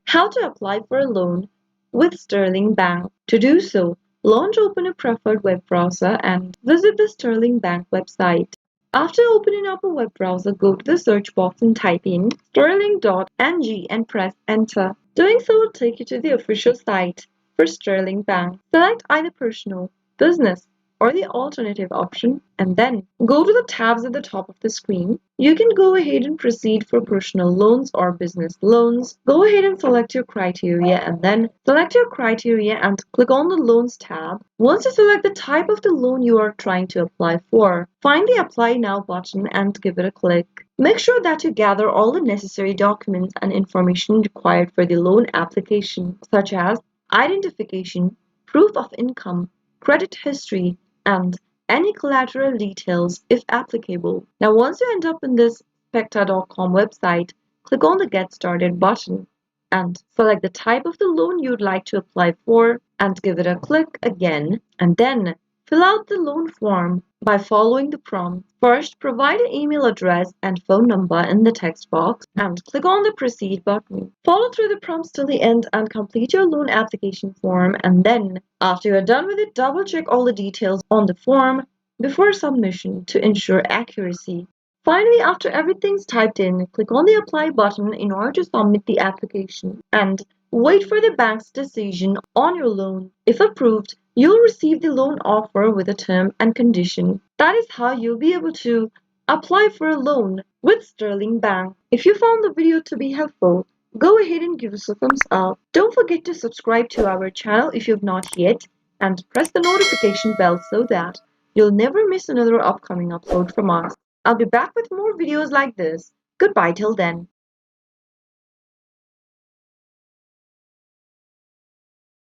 How to apply for a loan with Sterling Bank. To do so, launch open a preferred web browser and visit the Sterling Bank website. After opening up a web browser, go to the search box and type in sterling.ng and press enter. Doing so will take you to the official site for Sterling Bank. Select either personal, business, or the alternative option, and then go to the tabs at the top of the screen. You can go ahead and proceed for personal loans or business loans. Go ahead and select your criteria and then select your criteria and click on the Loans tab. Once you select the type of the loan you are trying to apply for, find the Apply Now button and give it a click. Make sure that you gather all the necessary documents and information required for the loan application, such as identification, proof of income, credit history, and any collateral details if applicable. Now, once you end up in this specta.com website, click on the Get Started button and select the type of the loan you'd like to apply for and give it a click again, and then fill out the loan form by following the prompt. First, provide an email address and phone number in the text box and click on the Proceed button. Follow through the prompts till the end and complete your loan application form, and then, after you're done with it, double check all the details on the form before submission to ensure accuracy. Finally, after everything's typed in, click on the Apply button in order to submit the application and wait for the bank's decision on your loan. If approved, you'll receive the loan offer with a term and condition. That is how you'll be able to apply for a loan with Sterling Bank. If you found the video to be helpful, go ahead and give us a thumbs up. Don't forget to subscribe to our channel if you've not yet, and press the notification bell so that you'll never miss another upcoming upload from us. I'll be back with more videos like this. Goodbye till then.